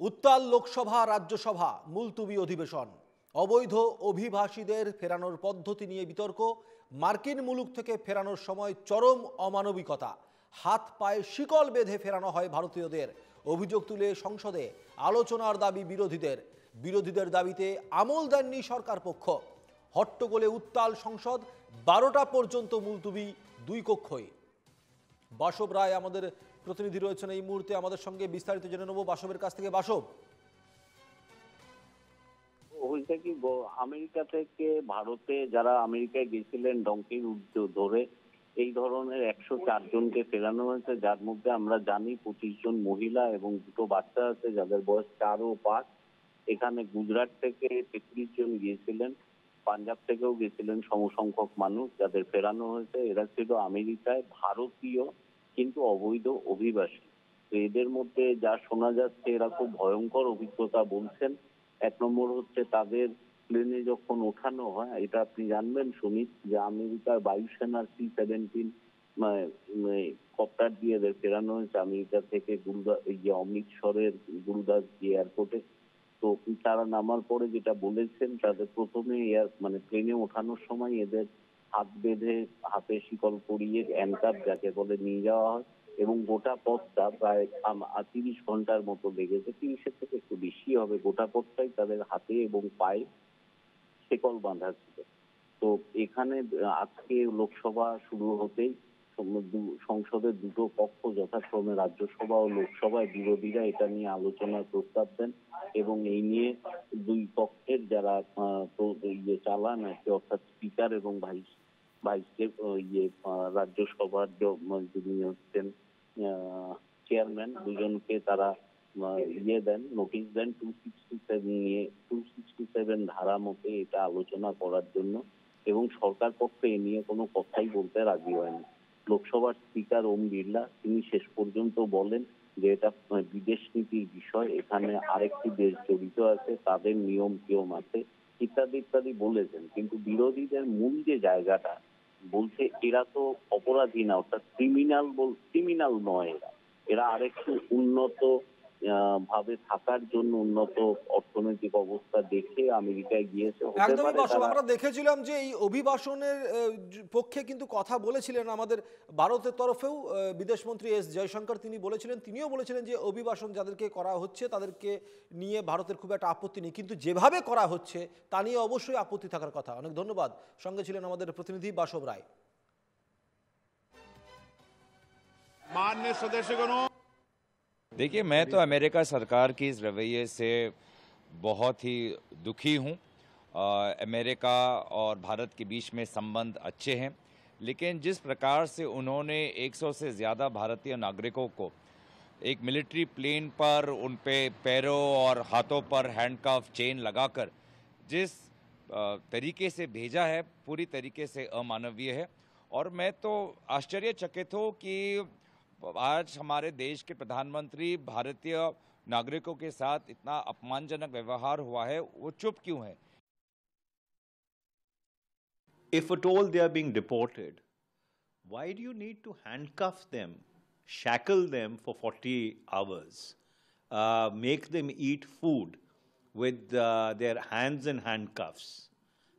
উত্তাল লোকসভা রাজ্যসভা মুলতুবি অধিবেশন, অবৈধ অভিবাসীদের ফেরানোর পদ্ধতি নিয়ে বিতর্ক, মার্কিন মুলুক থেকে ফেরানোর সময় চরম অমানবিকতা, হাত পায়ে শিকল বেঁধে ফেরানো হয় ভারতীয়দের, অভিযোগ তুলে সংসদে আলোচনার দাবি বিরোধীদের দাবিতে আমল দেননি সরকার পক্ষ। হট্টগোলে উত্তাল সংসদ, 12টা পর্যন্ত মুলতুবি দুই কক্ষই। বাসব রায় আমাদের প্রতিনিধি রয়েছেন এই মুহূর্তে আমাদের সঙ্গে, বিস্তারিত জেনে নেব বাসবের কাছ থেকে। বাসব, হয়েছে কি, আমেরিকা থেকে ভারতে যারা আমেরিকায় গেছিলেন ডঙ্কির ধরে এই ধরনের 104 জনকে ফেরানো হয়েছে, যার মধ্যে আমরা জানি 25 জন মহিলা এবং 2টো বাচ্চা আছে যাদের বয়স 4 ও 5। এখানে গুজরাট থেকে 33 জন গিয়েছিলেন, পাঞ্জাব থেকেও গেছিলেন সমসংখ্যক মানুষ যাদের ফেরানো হয়েছে। এরা ছিল আমেরিকায় ভারতীয় কিন্তু অবৈধ অভিবাসী। তো এদের মধ্যে যা শোনা যাচ্ছে, এরা খুব ভয়ঙ্কর অভিজ্ঞতা বলছেন। 1 নম্বর হচ্ছে তাদের প্লেনে যখন ওঠানো হয়, এটা আপনি জানবেন সুমিত, যে আমেরিকার বায়ুসেনার C-17 কপ্টার দিয়ে এদের ফেরানো হয়েছে আমেরিকা থেকে অমৃতসরের গুরুদাস এয়ারপোর্টে। তো তারা নামার পরে যেটা বলেছেন, তাদের প্রথমে প্লেনে ওঠানোর সময় এদের হাত বেঁধে হাতে শিকল পরিয়ে হ্যান্ডকাফ যাকে বলে নিয়ে যাওয়া হয়, এবং গোটা পথটা প্রায় 30 ঘন্টার মতো লেগেছে, 30-এর থেকে একটু বেশি হবে। গোটা পথটাই তাদের হাতে এবং পায়ে শিকল বাঁধা ছিল। তো এখানে আজকে লোকসভা শুরু হতেই সংসদের 2টো কক্ষ যথাক্রমে রাজ্যসভা ও লোকসভায় বিরোধীরা এটা নিয়ে আলোচনার প্রস্তাব দেন, এবং এই নিয়ে 2 পক্ষের যারা চালান আর কি, অর্থাৎ স্পিকার এবং ভাইস রাজ্যসভার যিনি হচ্ছেন চেয়ারম্যান, দুজনকে তারা নোটিশ দেন 267 ধারা মতে এটা আলোচনা করার জন্য, এবং সরকার পক্ষ এ নিয়ে কোনো কথাই বলতে রাজি হয়নি। লোকসভার স্পিকার ওম বিড়লা তিনি শেষ পর্যন্ত বলেন যে এটা বিদেশ নীতির বিষয়, এখানে আরেকটি দেশ জড়িত আছে, তাদের নিয়ম টিয়ম আছে ইত্যাদি ইত্যাদি বলেছেন। কিন্তু বিরোধীদের মূল যে জায়গাটা বলছে, এরা তো অপরাধী না, অর্থাৎ ক্রিমিনাল নয়, এরা আরেকটু উন্নত ভাবে থাকার জন্য, উন্নত অর্থনৈতিক অবস্থা দেখে আমেরিকায় গিয়েছে। একদমই বাসব, আমরা দেখেছিলাম যে এই অভিবাসনের পক্ষে কিন্তু কথা বলেছিলেন আমাদের ভারতের তরফেও বিদেশমন্ত্রী এস জয়শঙ্কর। তিনিও বলেছিলেন যে অভিবাসন যাদেরকে করা হচ্ছে তাদেরকে নিয়ে ভারতের খুব একটা আপত্তি নেই, কিন্তু যেভাবে করা হচ্ছে তা নিয়ে অবশ্যই আপত্তি থাকার কথা। অনেক ধন্যবাদ। সঙ্গে ছিলেন আমাদের প্রতিনিধি বাসব রায়। माननीय सदस्यगणों, देखिए, मैं तो अमेरिका सरकार की इस रवैये से बहुत ही दुखी हूँ। अमेरिका और भारत के बीच में संबंध अच्छे हैं, लेकिन जिस प्रकार से उन्होंने 100 से ज़्यादा भारतीय नागरिकों को एक मिलिट्री प्लेन पर उन पे पैरों और हाथों पर हैंडकफ चेन लगाकर जिस तरीके से भेजा है, पूरी तरीके से अमानवीय है। और मैं तो आश्चर्यचकित हूँ कि आज हमारे देश के प्रधानमंत्री भारतीय नागरिकों के साथ इतना अपमानजनक व्यवहार हुआ है, वो चुप क्यों है? If at all they are being deported, why do you need to handcuff them, shackle them for 40 hours, make them eat food with their hands in handcuffs?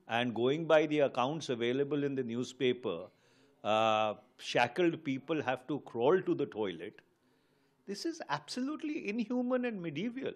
And going by the accounts available in the newspaper, shackled people have to crawl to the toilet. This is absolutely inhuman and medieval.